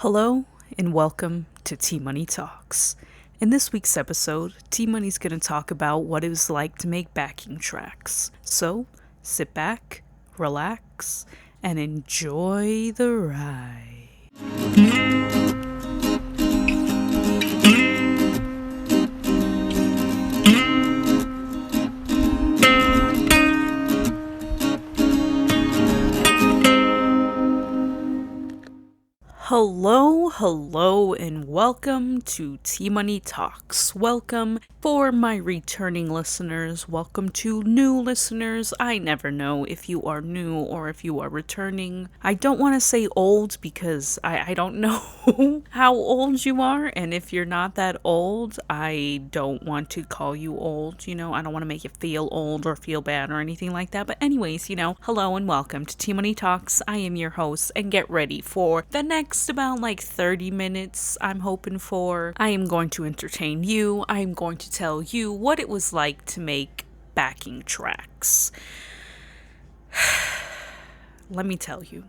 Hello and welcome to T Money Talks. In this week's episode, T Money's going to talk about what it was like to make backing tracks. So, sit back, relax, and enjoy the ride. Hello, and welcome to T Money Talks. Welcome for my returning listeners. Welcome to new listeners. I never know if you are new or if you are returning. I don't want to say old because I don't know how old you are. And if you're not that old, I don't want to call you old. I don't want to make you feel old or feel bad or anything like that. But anyways, hello and welcome to T Money Talks. I am your host, and get ready for the next about 30 minutes I'm hoping for. I am going to entertain you. I am going to tell you what it was like to make backing tracks. Let me tell you.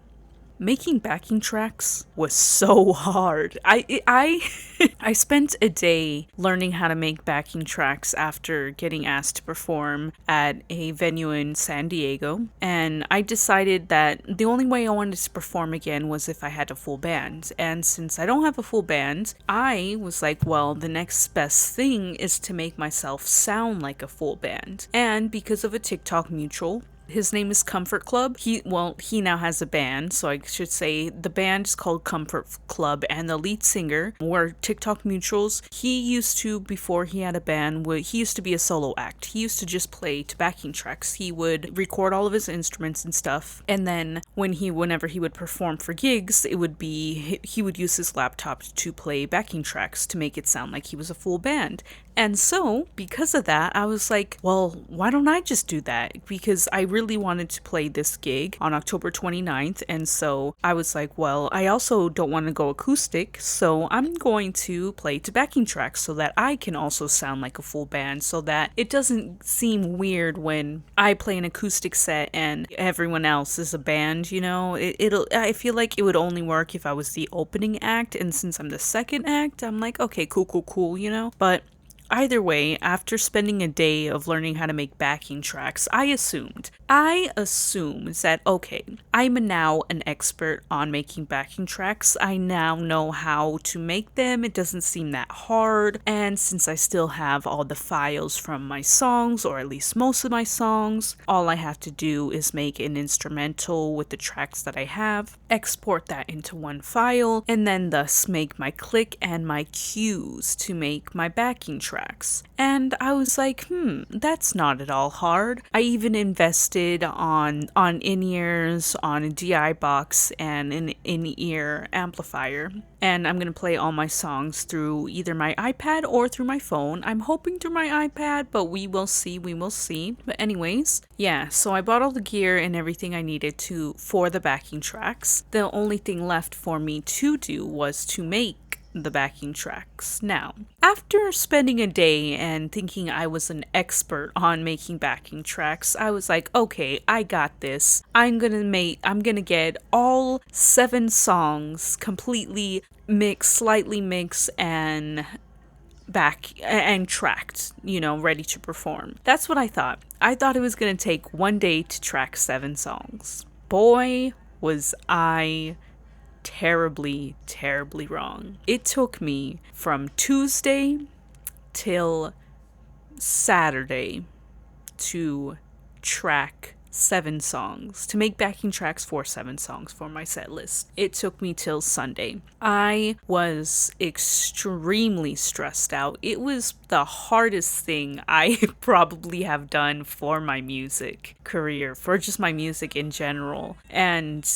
Making backing tracks was so hard. I spent a day learning how to make backing tracks after getting asked to perform at a venue in San Diego, and I decided that the only way I wanted to perform again was if I had a full band. And since I don't have a full band, I was like, well, the next best thing is to make myself sound like a full band. And because of a TikTok mutual, his name is Comfort Club. He now has a band, so I should say the band is called Comfort Club, and the lead singer were TikTok mutuals. He used to, before he had a band, he used to be a solo act. He used to just play to backing tracks. He would record all of his instruments and stuff, and then whenever he would perform for gigs, he would use his laptop to play backing tracks to make it sound like he was a full band. And so, because of that, I was like, well, why don't I just do that? Because I really wanted to play this gig on October 29th. And so I was like, well, I also don't want to go acoustic. So I'm going to play to backing tracks so that I can also sound like a full band, so that it doesn't seem weird when I play an acoustic set and everyone else is a band, I feel like it would only work if I was the opening act. And since I'm the second act, I'm like, okay, cool. But either way, after spending a day of learning how to make backing tracks, I assumed that, okay, I'm now an expert on making backing tracks. I now know how to make them. It doesn't seem that hard. And since I still have all the files from my songs, or at least most of my songs, all I have to do is make an instrumental with the tracks that I have, export that into one file, and then thus make my click and my cues to make my backing tracks. And I was like, that's not at all hard. I even invested on in-ears, on a DI box, and an in-ear amplifier. And I'm going to play all my songs through either my iPad or through my phone. I'm hoping through my iPad, but we will see. But anyways, yeah, so I bought all the gear and everything I needed for the backing tracks. The only thing left for me to do was to make the backing tracks. Now, after spending a day and thinking I was an expert on making backing tracks, I was like, okay, I got this. I'm gonna get all 7 songs completely slightly mixed and back and tracked, ready to perform. That's what I thought. I thought it was gonna take one day to track 7 songs. Boy, was I terribly wrong. It took me from Tuesday till Saturday to track 7 songs, to make backing tracks for 7 songs for my set list. It took me till Sunday. I was extremely stressed out. It was the hardest thing I probably have done for my music career, for just my music in general. And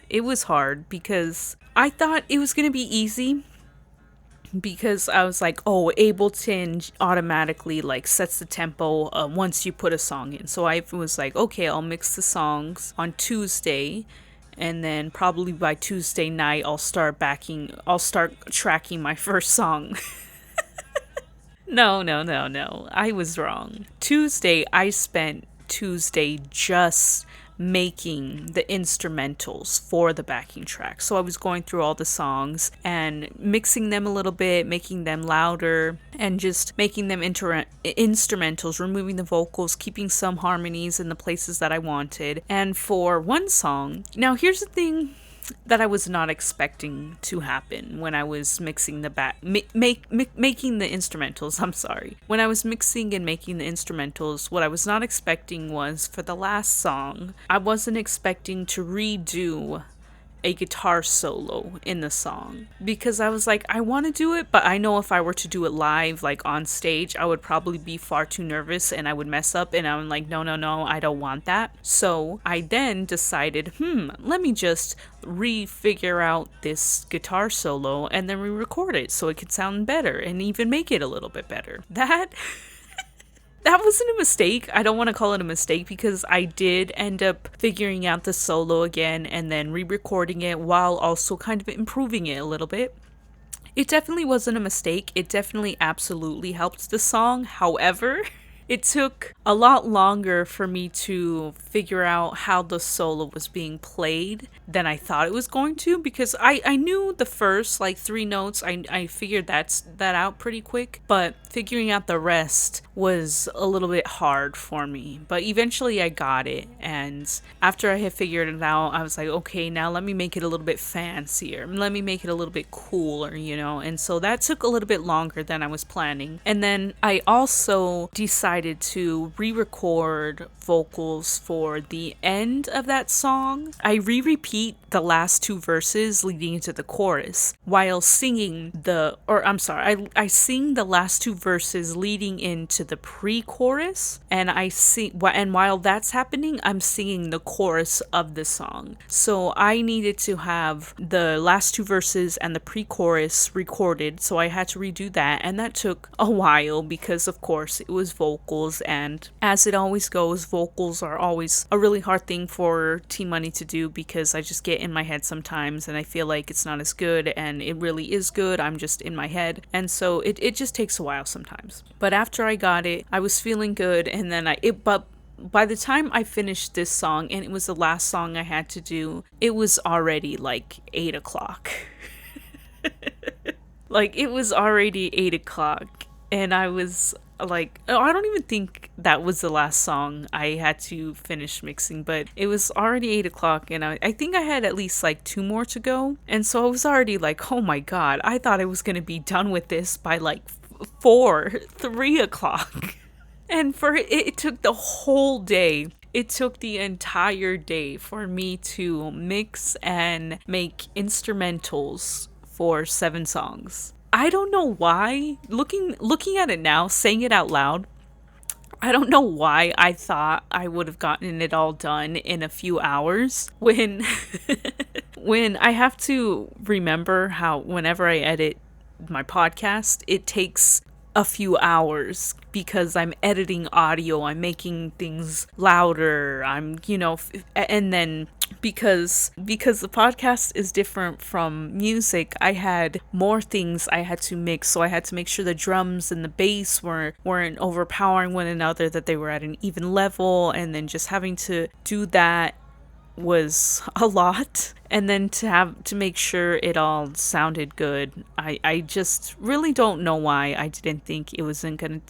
it was hard because I thought it was going to be easy, because I was like, oh, Ableton automatically sets the tempo once you put a song in. So I was like, okay, I'll mix the songs on Tuesday, and then probably by Tuesday night I'll start tracking my first song. No. I was wrong. I spent Tuesday just making the instrumentals for the backing track. So I was going through all the songs and mixing them a little bit, making them louder, and just making them instrumentals, removing the vocals, keeping some harmonies in the places that I wanted. And for one song, now here's the thing that I was not expecting to happen when I was mixing the making the instrumentals. I'm sorry. When I was mixing and making the instrumentals, what I was not expecting was for the last song, I wasn't expecting to redo a guitar solo in the song, because I was like, I want to do it, but I know if I were to do it live, like on stage, I would probably be far too nervous and I would mess up, and I'm like, no, I don't want that. So I then decided, let me just refigure out this guitar solo and then re-record it so it could sound better and even make it a little bit better. That wasn't a mistake. I don't want to call it a mistake, because I did end up figuring out the solo again and then re-recording it while also kind of improving it a little bit. It definitely wasn't a mistake. It definitely absolutely helped the song. However, it took a lot longer for me to figure out how the solo was being played than I thought it was going to, because I knew the first like 3 notes. I figured that out pretty quick, but figuring out the rest was a little bit hard for me. But eventually I got it, and after I had figured it out, I was like, okay, now let me make it a little bit fancier. Let me make it a little bit cooler, And so that took a little bit longer than I was planning. And then I also decided to re-record vocals for the end of that song. I repeat the last 2 verses leading into the chorus while singing I sing the last 2 verses leading into the pre-chorus, and while that's happening, I'm singing the chorus of the song. So I needed to have the last 2 verses and the pre-chorus recorded, so I had to redo that, and that took a while because of course it was vocals, and as it always goes, vocals are always a really hard thing for Team Money to do, because I just get in my head sometimes and I feel like it's not as good, and it really is good, I'm just in my head, and so it just takes a while sometimes. But after I got it, I was feeling good, and then but by the time I finished this song, and it was the last song I had to do, it was already like 8 o'clock. Like, it was already 8 o'clock, and I was like, oh, I don't even think that was the last song I had to finish mixing, but it was already 8 o'clock, and I think I had at least like 2 more to go, and so I was already like, oh my god, I thought I was gonna be done with this by like 3 o'clock. And it took the whole day. It took the entire day for me to mix and make instrumentals for 7 songs. I don't know why. Looking at it now, saying it out loud, I don't know why I thought I would have gotten it all done in a few hours when I have to remember how whenever I edit my podcast, it takes a few hours because I'm editing audio, I'm making things louder, and then because the podcast is different from music, I had more things I had to mix, so I had to make sure the drums and the bass weren't overpowering one another, that they were at an even level, and then just having to do that was a lot. And then to make sure it all sounded good, I just really don't know why I didn't think it wasn't gonna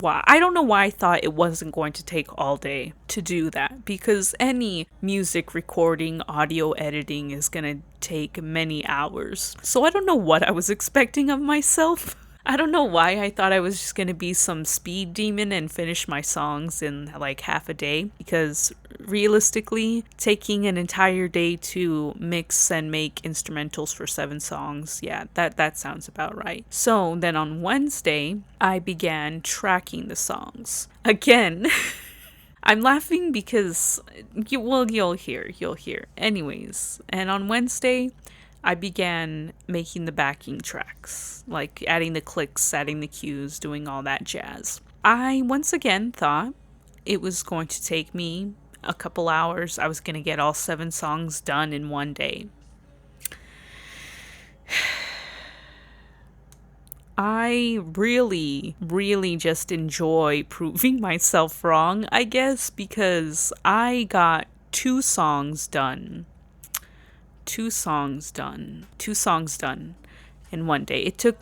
I don't know why I thought it wasn't going to take all day to do that, because any music recording, audio editing is gonna take many hours. So I don't know what I was expecting of myself. I don't know why I thought I was just gonna be some speed demon and finish my songs in like half a day, because realistically, taking an entire day to mix and make instrumentals for 7 songs, yeah, that sounds about right. So then on Wednesday, I began tracking the songs. Again, I'm laughing because, you'll hear. Anyways, and on Wednesday, I began making the backing tracks, like adding the clicks, adding the cues, doing all that jazz. I once again thought it was going to take me a couple hours. I was going to get all 7 songs done in one day. I really, really just enjoy proving myself wrong, I guess, because I got 2 songs done. 2 songs done in one day. It took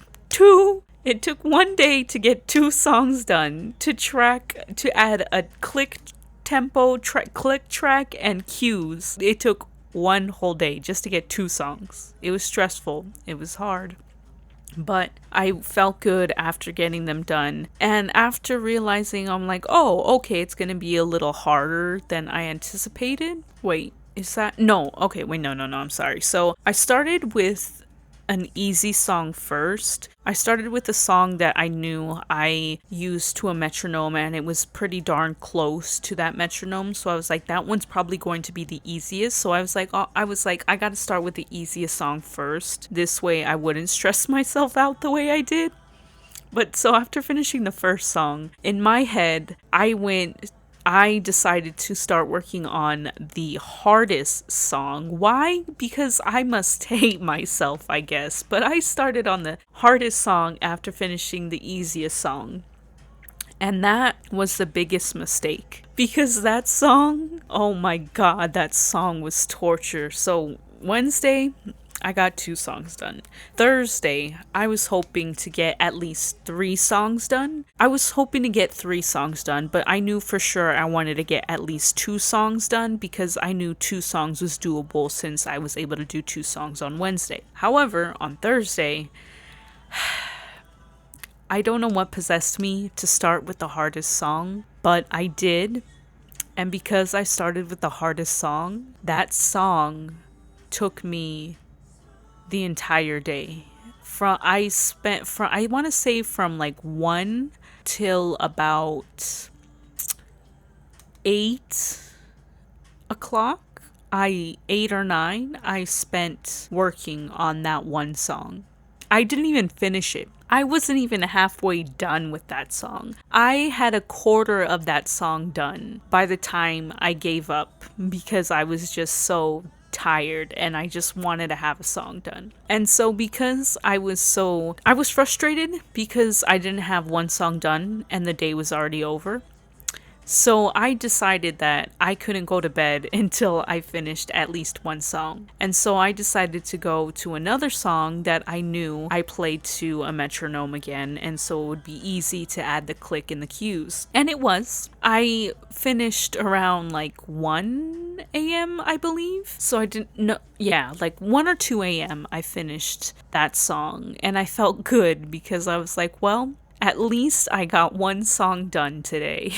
one day to get 2 songs done, to add a click tempo, click track, and cues. It took one whole day just to get 2 songs. It was stressful. It was hard. But I felt good after getting them done. And after realizing, I'm like, oh, okay, it's going to be a little harder than I anticipated. Wait, is that? No, okay, wait, no, I'm sorry. So I started with an easy song first. I started with a song that I knew I used to a metronome, and it was pretty darn close to that metronome. So I was like, that one's probably going to be the easiest. So I was like, I got to start with the easiest song first. This way I wouldn't stress myself out the way I did. But so after finishing the first song, in my head, I decided to start working on the hardest song. Why? Because I must hate myself, I guess. But I started on the hardest song after finishing the easiest song. And that was the biggest mistake. Because that song, oh my god, that song was torture. So Wednesday, I got 2 songs done. Thursday, I was hoping to get at least 3 songs done. I was hoping to get 3 songs done, but I knew for sure I wanted to get at least 2 songs done because I knew 2 songs was doable since I was able to do 2 songs on Wednesday. However, on Thursday, I don't know what possessed me to start with the hardest song, but I did. And because I started with the hardest song, that song took me the entire day. I want to say from like 1 till about 8 o'clock, 8 or 9, I spent working on that one song. I didn't even finish it. I wasn't even halfway done with that song. I had a quarter of that song done by the time I gave up because I was just so tired and I just wanted to have a song done. And so because I was frustrated because I didn't have one song done and the day was already over. So I decided that I couldn't go to bed until I finished at least one song. And so I decided to go to another song that I knew I played to a metronome again, and so it would be easy to add the click in the cues. And it was. I finished around like 1 a.m. I believe. So I didn't know. Yeah, like 1 or 2 a.m. I finished that song, and I felt good because I was like, well, at least I got one song done today.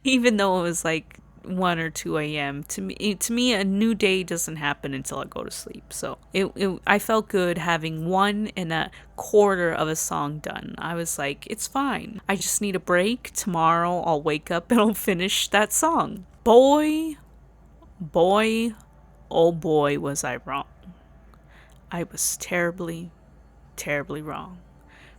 Even though it was like 1 or 2 a.m. To me, a new day doesn't happen until I go to sleep. So I felt good having 1 and a quarter of a song done. I was like, it's fine. I just need a break. Tomorrow I'll wake up and I'll finish that song. Boy, oh boy, was I wrong. I was terribly, terribly wrong.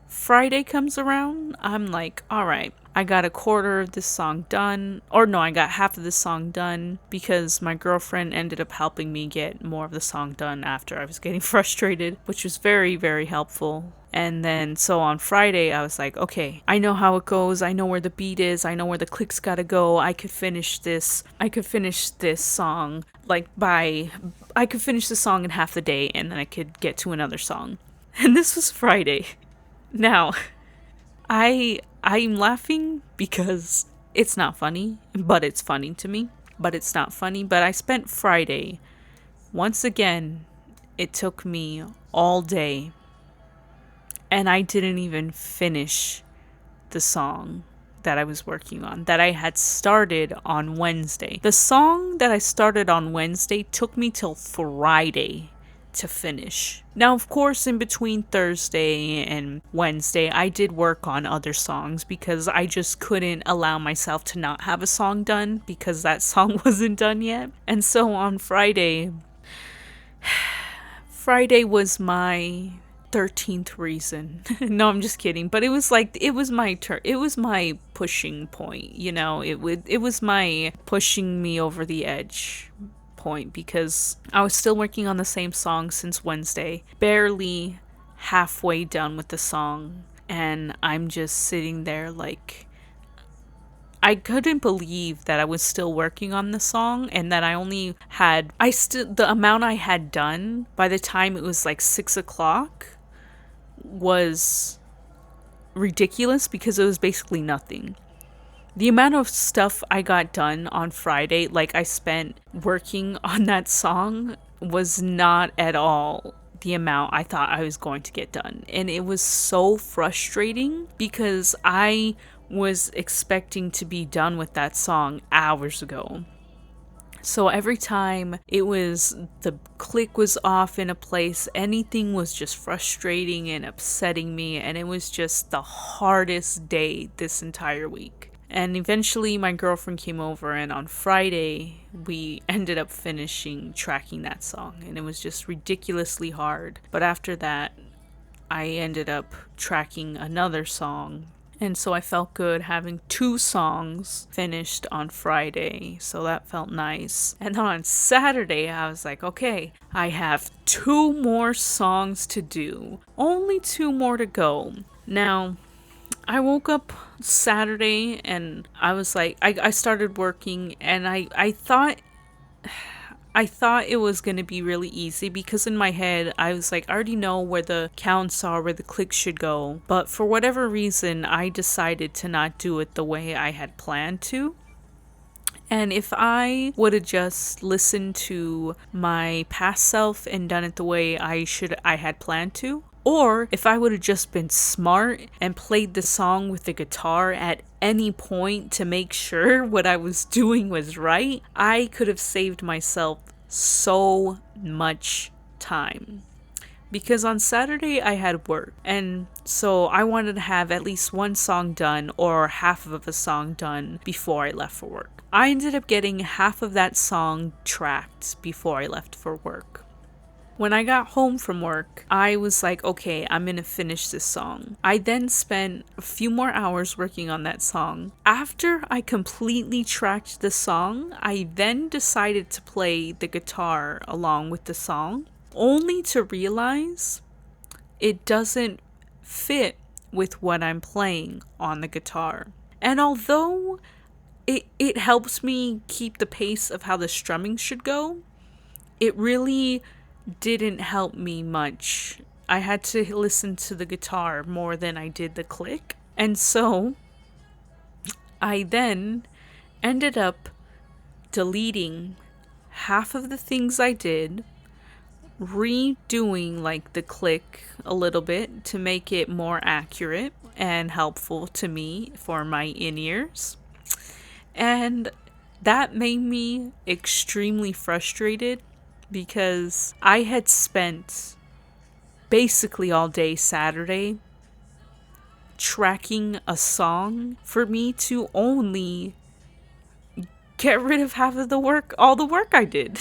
Friday comes around, I'm like, all right, I got a quarter of this song done. Or no, I got half of this song done because my girlfriend ended up helping me get more of the song done after I was getting frustrated, which was very, very helpful. And then, so on Friday, I was like, okay, I know how it goes. I know where the beat is. I know where the clicks gotta go. I could finish this song, I could finish the song in half the day and then I could get to another song. And this was Friday. Now, I'm laughing because it's not funny, but it's funny to me. But it's not funny. But I spent Friday, once again, it took me all day. And I didn't even finish the song that I was working on, that I had started on Wednesday. The song that I started on Wednesday took me till Friday to finish. Now, of course, in between Thursday and Wednesday, I did work on other songs because I just couldn't allow myself to not have a song done because that song wasn't done yet. And so on Friday was my 13th reason. No, I'm just kidding. But it was my turn. It was my pushing point, you know. It was my pushing me over the edge point because I was still working on the same song since Wednesday, barely halfway done with the song, and I'm just sitting there like, I couldn't believe that I was still working on the song and that I only had the amount I had done by the time it was like 6 o'clock was ridiculous because it was basically nothing. The amount of stuff I got done on Friday, like I spent working on that song, was not at all the amount I thought I was going to get done. And it was so frustrating because I was expecting to be done with that song hours ago. So every time the click was off in a place, anything was just frustrating and upsetting me, and it was just the hardest day this entire week. And eventually my girlfriend came over, and on Friday we ended up finishing tracking that song, and it was just ridiculously hard. But after that, I ended up tracking another song. And so I felt good having 2 songs finished on Friday. So that felt nice. And then on Saturday, I was like, okay, I have 2 more songs to do. Only 2 more to go. Now, I woke up Saturday and I was like, I started working, and I thought it was going to be really easy because in my head, I was like, I already know where the counts are, where the clicks should go. But for whatever reason, I decided to not do it the way I had planned to. And if I would have just listened to my past self and done it the way I had planned to, or if I would have just been smart and played the song with the guitar at any point to make sure what I was doing was right, I could have saved myself so much time. Because on Saturday I had work, and so I wanted to have at least 1 song done or half of a song done before I left for work. I ended up getting half of that song tracked before I left for work. When I got home from work, I was like, okay, I'm gonna finish this song. I then spent a few more hours working on that song. After I completely tracked the song, I then decided to play the guitar along with the song, only to realize it doesn't fit with what I'm playing on the guitar. And although it helps me keep the pace of how the strumming should go, it really didn't help me much. I had to listen to the guitar more than I did the click. And so I then ended up deleting half of the things I did, redoing like the click a little bit to make it more accurate and helpful to me for my in-ears. And that made me extremely frustrated because I had spent basically all day Saturday tracking a song for me to only get rid of half of the work, all the work I did.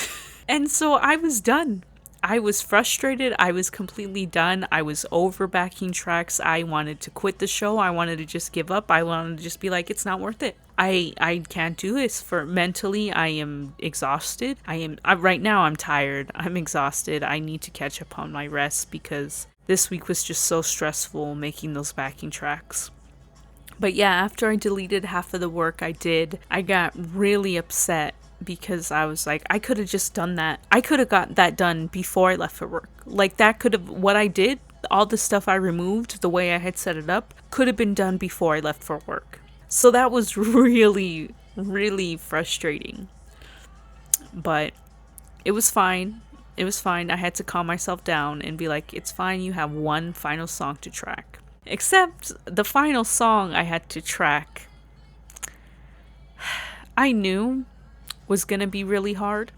And so I was done. I was frustrated. I was completely done. I was over backing tracks. I wanted to quit the show. I wanted to just give up. I wanted to just be like, it's not worth it. I can't do this. For mentally, I am exhausted. Right now I'm tired. I'm exhausted. I need to catch up on my rest because this week was just so stressful making those backing tracks. But yeah, after I deleted half of the work I did, I got really upset because I was like, I could have just done that. I could have got that done before I left for work. Like that could have, what I did, all the stuff I removed, the way I had set it up, could have been done before I left for work. So that was really, really frustrating. But it was fine. It was fine. I had to calm myself down and be like, it's fine, you have 1 final song to track. Except the final song I had to track, I knew was going to be really hard.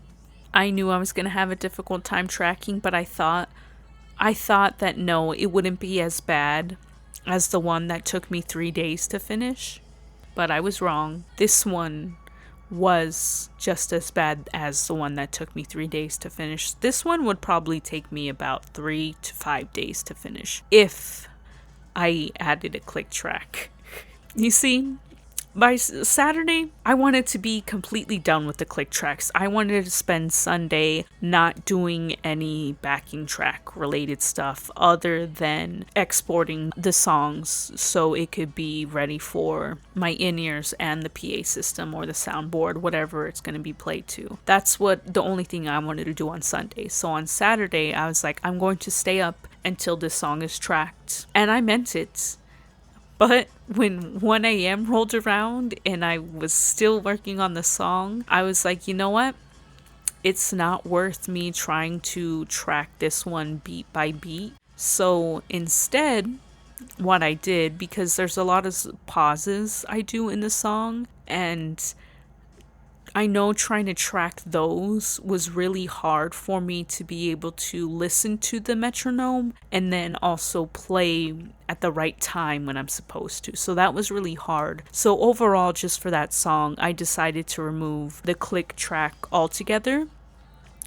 I knew I was going to have a difficult time tracking, but I thought that no, it wouldn't be as bad as the one that took me 3 days to finish. But I was wrong. This one was just as bad as the one that took me 3 days to finish. This one would probably take me about 3 to 5 days to finish if I added a click track. You see, by Saturday, I wanted to be completely done with the click tracks. I wanted to spend Sunday not doing any backing track related stuff other than exporting the songs so it could be ready for my in-ears and the PA system or the soundboard, whatever it's going to be played to. That's what the only thing I wanted to do on Sunday. So on Saturday, I was like, I'm going to stay up until this song is tracked. And I meant it. But when 1 a.m. rolled around and I was still working on the song, I was like, you know what? It's not worth me trying to track this one beat by beat. So instead, what I did, because there's a lot of pauses I do in the song, and I know trying to track those was really hard for me to be able to listen to the metronome and then also play at the right time when I'm supposed to. So that was really hard. So overall, just for that song, I decided to remove the click track altogether.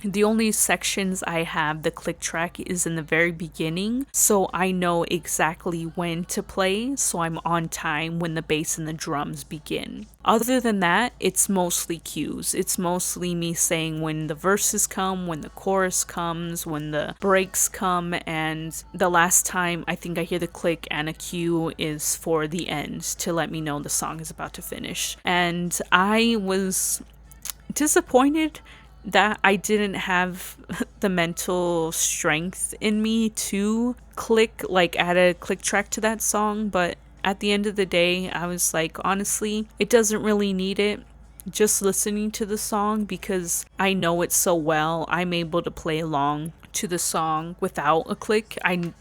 The only sections I have the click track is in the very beginning, so I know exactly when to play, so I'm on time when the bass and the drums begin. Other than that, it's mostly cues. It's mostly me saying when the verses come, when the chorus comes, when the breaks come, and the last time I think I hear the click and a cue is for the end to let me know the song is about to finish. And I was disappointed that I didn't have the mental strength in me to add a click track to that song, but at the end of the day, I was like, honestly, it doesn't really need it. Just listening to the song, because I know it so well, I'm able to play along to the song without a click.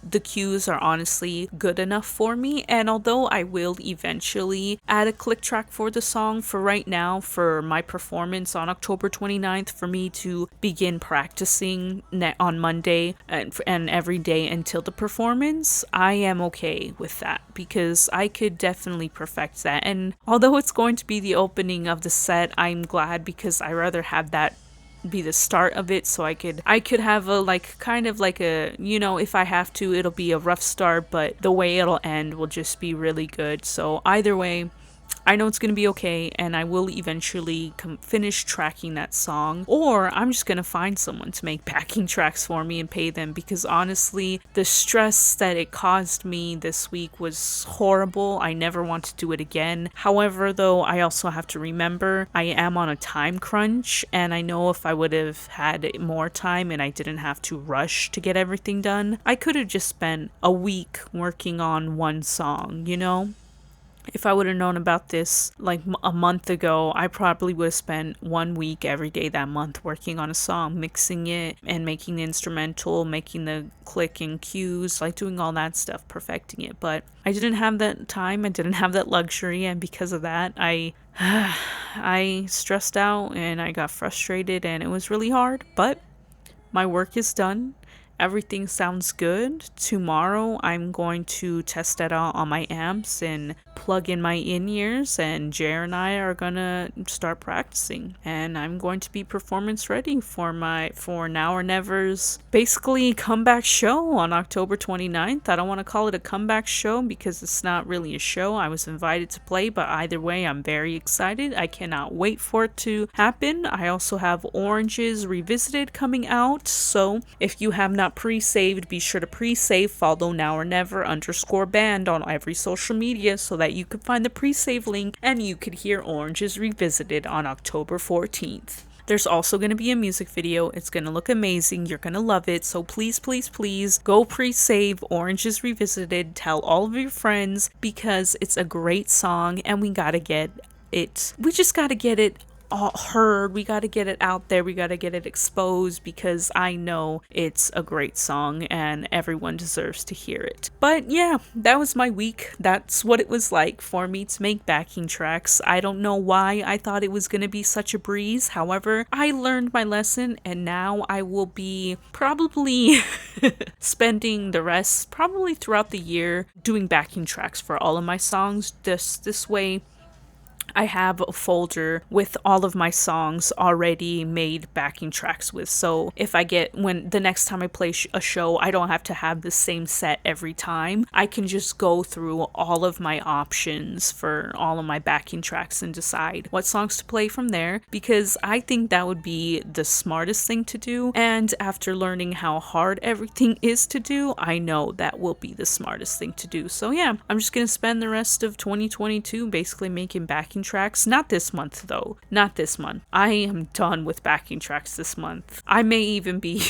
The cues are honestly good enough for me, and although I will eventually add a click track for the song, for right now, for my performance on October 29th, for me to begin practicing on Monday and every day until the performance, I am okay with that, because I could definitely perfect that. And although it's going to be the opening of the set, I'm glad, because I rather have that be the start of it, so I could have a if I have to, it'll be a rough start, but the way it'll end will just be really good. So either way, I know it's going to be okay, and I will eventually finish tracking that song, or I'm just going to find someone to make backing tracks for me and pay them, because honestly, the stress that it caused me this week was horrible. I never want to do it again. However, though, I also have to remember I am on a time crunch, and I know if I would have had more time and I didn't have to rush to get everything done, I could have just spent a week working on one song, you know? If I would have known about this like a month ago, I probably would have spent 1 week every day that month working on a song, mixing it and making the instrumental, making the click and cues, like doing all that stuff, perfecting it. But I didn't have that time, I didn't have that luxury, and because of that, I stressed out and I got frustrated, and it was really hard. But my work is done. Everything sounds good. Tomorrow I'm going to test it out on my amps and plug in my in-ears, and Jer and I are gonna start practicing, and I'm going to be performance ready for Now or Never's basically comeback show on October 29th. I don't want to call it a comeback show because it's not really a show. I was invited to play, but either way, I'm very excited. I cannot wait for it to happen. I also have Oranges Revisited coming out, so if you have not pre-saved, be sure to pre-save. Follow Now or Never _band on every social media so that you can find the pre-save link and you could hear Oranges Revisited on October 14th. There's also going to be a music video. It's going to look amazing. You're going to love it. So please, please, please go pre-save Oranges Revisited. Tell all of your friends, because it's a great song and we got to get it. We just got to get it all heard. We got to get it out there. We got to get it exposed, because I know it's a great song and everyone deserves to hear it. But yeah, that was my week. That's what it was like for me to make backing tracks. I don't know why I thought it was going to be such a breeze. However, I learned my lesson, and now I will be probably spending the rest, probably throughout the year, doing backing tracks for all of my songs. This way, I have a folder with all of my songs already made backing tracks with. So if when the next time I play a show, I don't have to have the same set every time. I can just go through all of my options for all of my backing tracks and decide what songs to play from there, because I think that would be the smartest thing to do. And after learning how hard everything is to do, I know that will be the smartest thing to do. So yeah, I'm just gonna spend the rest of 2022 basically making backing tracks. Not this month though. Not this month. I am done with backing tracks this month. I may even be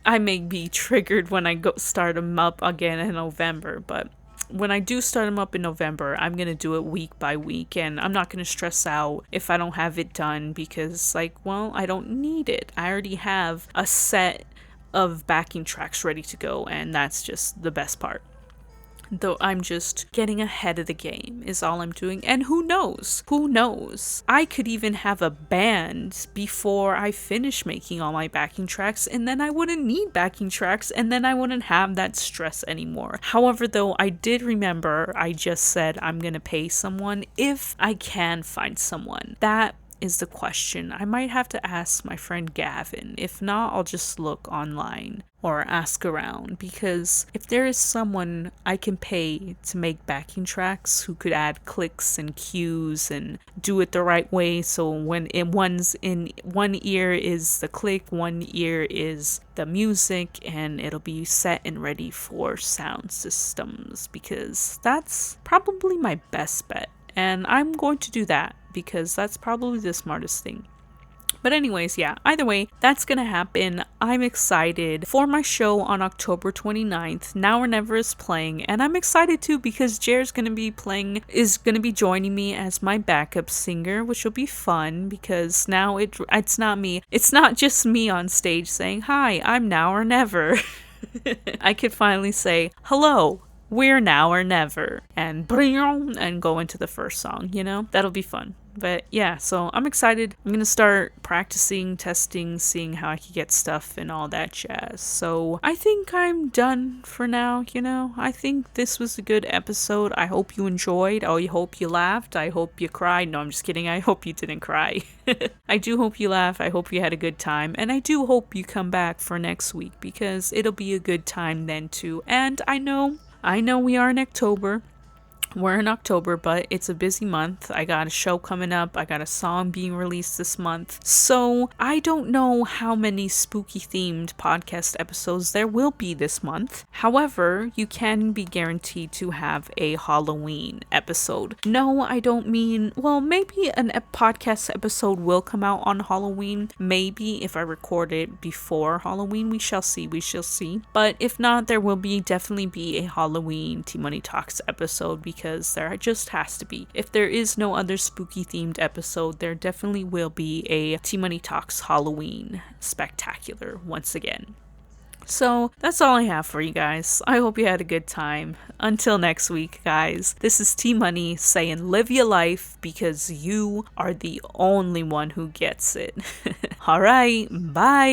I may be triggered when I go start them up again in November, but when I do start them up in November, I'm going to do it week by week, and I'm not going to stress out if I don't have it done because, I don't need it. I already have a set of backing tracks ready to go, and that's just the best part. Though I'm just getting ahead of the game is all I'm doing. And who knows? Who knows? I could even have a band before I finish making all my backing tracks, and then I wouldn't need backing tracks, and then I wouldn't have that stress anymore. However, though, I did remember I just said I'm gonna pay someone if I can find someone. That is the question. I might have to ask my friend Gavin. If not, I'll just look online or ask around, because if there is someone I can pay to make backing tracks who could add clicks and cues and do it the right way, so when in one ear is the click, one ear is the music, and it'll be set and ready for sound systems, because that's probably my best bet. And I'm going to do that because that's probably the smartest thing. But anyways, yeah, either way, that's gonna happen. I'm excited for my show on October 29th. Now or Never is playing, and I'm excited too because Jer's gonna be joining me as my backup singer, which will be fun because now it's not me. It's not just me on stage saying, "Hi, I'm Now or Never." I could finally say, "Hello, we're Now or Never," and go into the first song, That'll be fun. But yeah, so I'm excited. I'm gonna start practicing, testing, seeing how I can get stuff and all that jazz. So I think I'm done for now, I think this was a good episode. I hope you enjoyed. I hope you laughed. I hope you cried. No, I'm just kidding. I hope you didn't cry. I do hope you laugh. I hope you had a good time. And I do hope you come back for next week because it'll be a good time then too. And I know we are in October. We're in October, but it's a busy month. I got a show coming up. I got a song being released this month. So I don't know how many spooky themed podcast episodes there will be this month. However, you can be guaranteed to have a Halloween episode. No, I don't mean, maybe a podcast episode will come out on Halloween. Maybe if I record it before Halloween, we shall see. But if not, there will definitely be a Halloween T Money Talks episode because there just has to be. If there is no other spooky themed episode, there definitely will be a T Money Talks Halloween spectacular once again. So that's all I have for you guys. I hope you had a good time. Until next week, guys, this is T Money saying live your life because you are the only one who gets it. All right, bye.